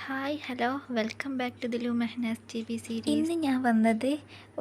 Hi hello welcome back to Dilu Mehnaz TV series. ഇന്ന് ഞാൻ വന്നത്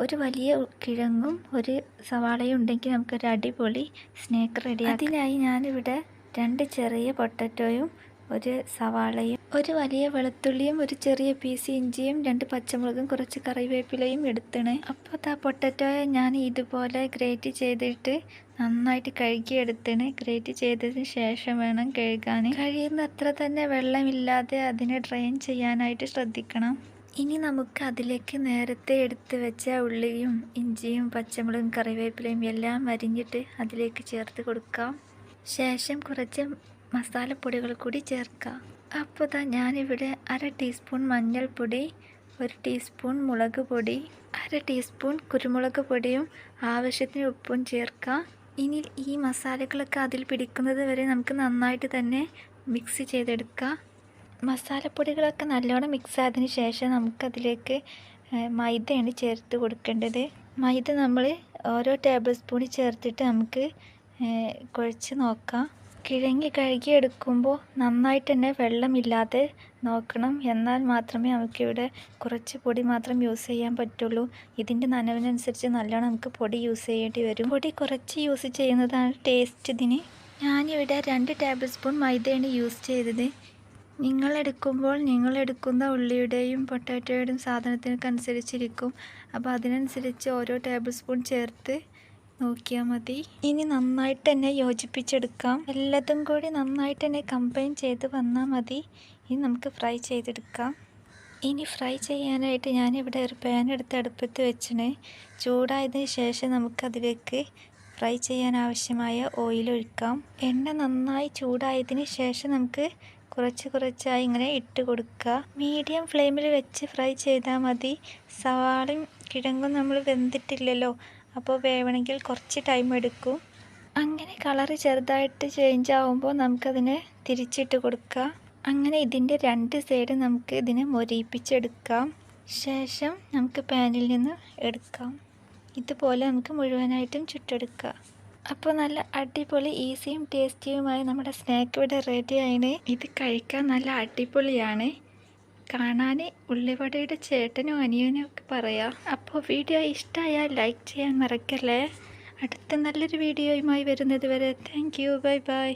ഒരു വലിയ കിഴങ്ങും ഒരു സവാളയും ഉണ്ടെങ്കിൽ നമുക്കൊരു അടിപൊളി സ്നാക്ക് റെഡിയാക്കാം. അതിനായി ഞാനിവിടെ 2 ചെറിയ പൊട്ടറ്റോയും ഒരു സവാളയും ഒരു വലിയ വെളുത്തുള്ളിയും ഒരു ചെറിയ പീസ് ഇഞ്ചിയും 2 പച്ചമുളകും കുറച്ച് കറിവേപ്പിലയും എടുത്തണ്. അപ്പോൾ ആ പൊട്ടറ്റോയെ ഞാൻ ഇതുപോലെ ഗ്രേറ്റ് ചെയ്തിട്ട് നന്നായിട്ട് കഴുകിയെടുത്തണ്. ഗ്രേറ്റ് ചെയ്തതിന് ശേഷം വേണം കഴുകാൻ. കഴിയുന്നത്ര തന്നെ വെള്ളമില്ലാതെ അതിനെ ഡ്രെയിൻ ചെയ്യാനായിട്ട് ശ്രദ്ധിക്കണം. ഇനി നമുക്ക് അതിലേക്ക് നേരത്തെ എടുത്ത് വെച്ച ഉള്ളിയും ഇഞ്ചിയും പച്ചമുളകും കറിവേപ്പിലയും എല്ലാം അരിഞ്ഞിട്ട് അതിലേക്ക് ചേർത്ത് കൊടുക്കാം. ശേഷം കുറച്ച് മസാലപ്പൊടികൾ കൂടി ചേർക്കാം. അപ്പോൾ ഞാനിവിടെ 1/2 ടീസ്പൂൺ മഞ്ഞൾപ്പൊടി, 1 ടീസ്പൂൺ മുളക് പൊടി, 1/2 ടീസ്പൂൺ കുരുമുളക് പൊടിയും ആവശ്യത്തിന് ഉപ്പും ചേർക്കാം. ഇനി ഈ മസാലകളൊക്കെ അതിൽ പിടിക്കുന്നത് വരെ നമുക്ക് നന്നായിട്ട് തന്നെ മിക്സ് ചെയ്തെടുക്കാം. മസാലപ്പൊടികളൊക്കെ നല്ലോണം മിക്സ് ആയതിനു ശേഷം നമുക്കതിലേക്ക് മൈദയാണ് ചേർത്ത് കൊടുക്കേണ്ടത്. മൈദ നമ്മൾ ഓരോ ടേബിൾ സ്പൂൺ ചേർത്തിട്ട് നമുക്ക് കുഴച്ച് നോക്കാം. കിഴങ്ങ് കഴുകിയെടുക്കുമ്പോൾ നന്നായിട്ട് തന്നെ വെള്ളമില്ലാതെ നോക്കണം. എന്നാൽ മാത്രമേ നമുക്കിവിടെ കുറച്ച് പൊടി മാത്രം യൂസ് ചെയ്യാൻ പറ്റുള്ളൂ. ഇതിൻ്റെ നനവിനനുസരിച്ച് നല്ലോണം നമുക്ക് പൊടി യൂസ് ചെയ്യേണ്ടി വരും. പൊടി കുറച്ച് യൂസ് ചെയ്യുന്നതാണ് ടേസ്റ്റ് ഇതിന്. ഞാനിവിടെ 2 ടേബിൾ സ്പൂൺ മൈദയാണ് യൂസ് ചെയ്തത്. നിങ്ങളെടുക്കുന്ന ഉള്ളിയുടെയും പൊട്ടാറ്റോയുടെയും സാധനത്തിനൊക്കെ അനുസരിച്ചിരിക്കും. അപ്പോൾ അതിനനുസരിച്ച് ഓരോ ടേബിൾ സ്പൂൺ ചേർത്ത് നോക്കിയാൽ മതി. ഇനി നന്നായിട്ട് തന്നെ യോജിപ്പിച്ചെടുക്കാം. എല്ലാതും കൂടി നന്നായിട്ട് തന്നെ കമ്പൈൻ ചെയ്ത് വന്നാൽ മതി. ഇനി നമുക്ക് ഫ്രൈ ചെയ്തെടുക്കാം. ഇനി ഫ്രൈ ചെയ്യാനായിട്ട് ഞാനിവിടെ ഒരു പാൻ എടുത്ത് അടുപ്പത്ത് വെച്ചിന്. ചൂടായതിന് ശേഷം നമുക്കതിലേക്ക് ഫ്രൈ ചെയ്യാൻ ആവശ്യമായ ഓയിൽ ഒഴിക്കാം. എണ്ണ നന്നായി ചൂടായതിന് ശേഷം നമുക്ക് കുറച്ചായി ഇങ്ങനെ ഇട്ട് കൊടുക്കുക. മീഡിയം ഫ്ലെയിമിൽ വെച്ച് ഫ്രൈ ചെയ്താൽ മതി. സവാളയും കിഴങ്ങും നമ്മൾ വെന്തിട്ടില്ലല്ലോ, അപ്പോൾ വേവണമെങ്കിൽ കുറച്ച് ടൈം എടുക്കും. അങ്ങനെ കളറ് ചെറുതായിട്ട് ചേഞ്ച് ആകുമ്പോൾ നമുക്കതിനെ തിരിച്ചിട്ട് കൊടുക്കുക. അങ്ങനെ ഇതിൻ്റെ 2 സൈഡ് നമുക്ക് ഇതിനെ മൊരിയിപ്പിച്ചെടുക്കാം. ശേഷം നമുക്ക് പാനിൽ നിന്ന് എടുക്കാം. ഇതുപോലെ നമുക്ക് മുഴുവനായിട്ടും ചുട്ടെടുക്കാം. അപ്പോൾ നല്ല അടിപൊളി ഈസിയും ടേസ്റ്റിയുമായി നമ്മുടെ സ്നാക്ക് ഇവിടെ റെഡി ആയിന്. ഇത് കഴിക്കാൻ നല്ല അടിപൊളിയാണ്. കാണാൻ ഉള്ളിവടയുടെ ചേട്ടനും അനിയനും ഒക്കെ പറയാം. അപ്പോൾ വീഡിയോ ഇഷ്ടമായാൽ ലൈക്ക് ചെയ്യാൻ മറക്കല്ലേ. അടുത്ത നല്ലൊരു വീഡിയോയുമായി വരുന്നത് വരെ താങ്ക് യു. Bye bye.